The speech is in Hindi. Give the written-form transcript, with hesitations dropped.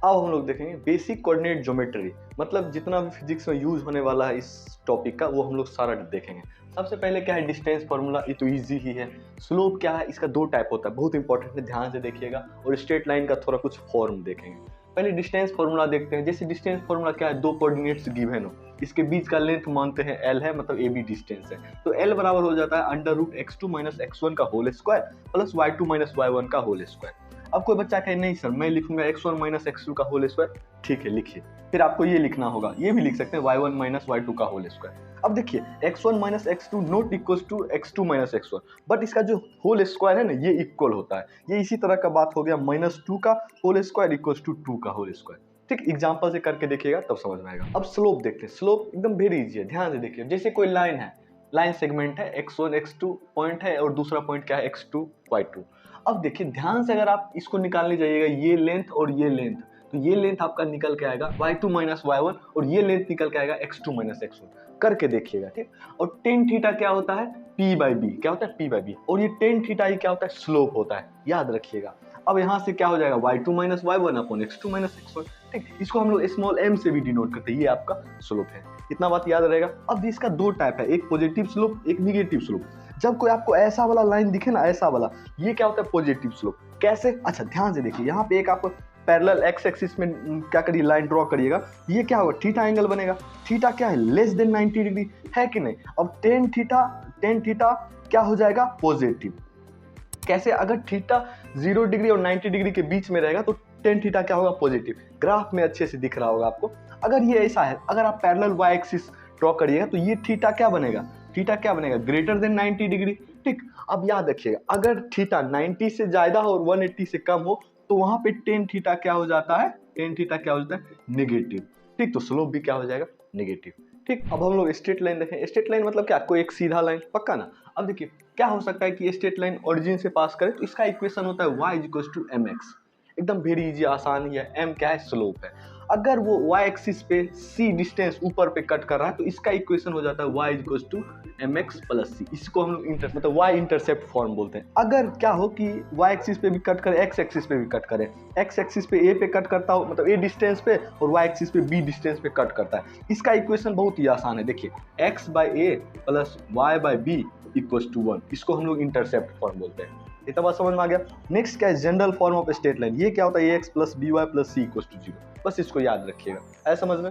अब हम लोग देखेंगे बेसिक कोऑर्डिनेट ज्योमेट्री, मतलब जितना भी फिजिक्स में यूज होने वाला है इस टॉपिक का वो हम लोग सारा देखेंगे। सबसे पहले क्या है डिस्टेंस फार्मूला, ये तो ईजी ही है। स्लोप क्या है, इसका दो टाइप होता है, बहुत इंपॉर्टेंट है, ध्यान से देखिएगा। और स्ट्रेट लाइन का थोड़ा कुछ फॉर्म देखेंगे। पहले डिस्टेंस फार्मूला देखते हैं। जैसे डिस्टेंस फार्मूला क्या है, दो कोऑर्डिनेट्स गिवन हो, इसके बीच का लेंथ मानते हैं l है, मतलब ए बी डिस्टेंस है, तो l बराबर हो जाता है √x2 - x1 का whole square plus y2 - y1 का होल स्क्वायर। अब कोई बच्चा कहे नहीं सर मैं लिखूंगा x1 - x2 का होल स्क्वायर, ठीक है लिखिए। फिर आपको ये लिखना होगा, ये भी लिख सकते हैं y1 - y2 का होल स्क्वायर। अब देखिए x1 - x2 not equal to x2 - x1, but इसका जो होल स्क्वायर है ना ये इक्वल होता है। ये इसी तरह का बात हो गया, -2 का होल स्क्वायर इक्वल टू 2 का होल स्क्वायर। ठीक, एग्जांपल से करके देखिएगा तब समझ में आएगा। अब स्लोप देखते हैं। स्लोप एकदम वेरी इजी है, ध्यान से देखिए। जैसे कोई लाइन है, लाइन सेगमेंट है, x1 x2 पॉइंट है और दूसरा पॉइंट क्या है x2 y2। अब देखिए ध्यान से, अगर आप इसको निकालने जाइएगा, ये लेंथ और ये लेंथ, तो ये लेंथ आपका निकल के आएगा y2 - y1 और ये लेंथ निकल के आएगा x2 - x1। करके देखिएगा, ठीक। और टेन थीटा क्या होता है, p/b, क्या होता है p/b, और ये टेन थीटा ही क्या होता है, स्लोप होता है, याद रखिएगा। अब यहाँ से क्या हो जाएगा y2 - y1 upon x2 - x1, ठीक। इसको हम लोग स्मॉल m से भी डिनोट करते हैं, ये आपका स्लोप है। इतना बात याद रहेगा। अब इसका दो टाइप है, एक पॉजिटिव स्लोप, एक निगेटिव स्लोप। जब कोई आपको ऐसा वाला लाइन दिखे ना, ऐसा वाला, ये क्या होता है पॉजिटिव स्लोप। कैसे, अच्छा ध्यान से देखिए। यहाँ पे एक आप पैरेलल एक्स एक्सिस में क्या करिए, लाइन ड्रॉ करिएगा, ये क्या होगा, थीटा एंगल बनेगा। थीटा क्या है, लेस देन 90 डिग्री है कि नहीं। अब टेन थीटा क्या हो जाएगा, पॉजिटिव। कैसे, अगर थीटा 0 डिग्री और 90 डिग्री के बीच में रहेगा तो टेन थीटा क्या होगा, पॉजिटिव। ग्राफ में अच्छे से दिख रहा होगा आपको। अगर ये ऐसा है, अगर आप पैरेलल वाई एक्सिस ड्रॉ करिएगा तो ये थीटा क्या बनेगा, थीटा क्या बनेगा, ग्रेटर देन 90 डिग्री, ठीक। अब याद रखिएगा, अगर थीटा 90 से ज्यादा हो और 180 से कम हो तो वहां पे टेन थीटा क्या हो जाता है, टेन थीटा क्या हो जाता है, नेगेटिव, ठीक। तो स्लोप भी क्या हो जाएगा, नेगेटिव, ठीक। अब हम लोग स्ट्रेट लाइन देखें। स्ट्रेट लाइन मतलब क्या, कोई एक सीधा लाइन, पक्का ना। अब देखिए क्या हो सकता है कि स्ट्रेट लाइन ओरिजिन से पास करे, तो इसका इक्वेशन होता है y = mx। एकदम वेरी इजी, आसान ही है। m क्या है, स्लोप है। अगर वो y एक्सिस पे c डिस्टेंस ऊपर पे कट कर रहा है तो इसका इक्वेशन हो जाता है y = mx + c। इसको हम लोग मतलब y इंटरसेप्ट फॉर्म बोलते हैं। अगर क्या हो कि y एक्सिस पे भी कट करे, x एक्सिस पे भी कट करे, x एक्सिस पे a पे कट करता हो, मतलब a डिस्टेंस पे, और y एक्सिस पे b डिस्टेंस पे कट करता है, इसका इक्वेशन बहुत ही आसान है। देखिए x/a + y/b = 1। इसको हम लोग इंटरसेप्ट फॉर्म बोलते हैं। इतना बात समझ में आ गया। नेक्स्ट क्या है, general form of straight line. ये क्या होता है, ax + by + c = 0। बस इसको याद रखिएगा, है समझ में।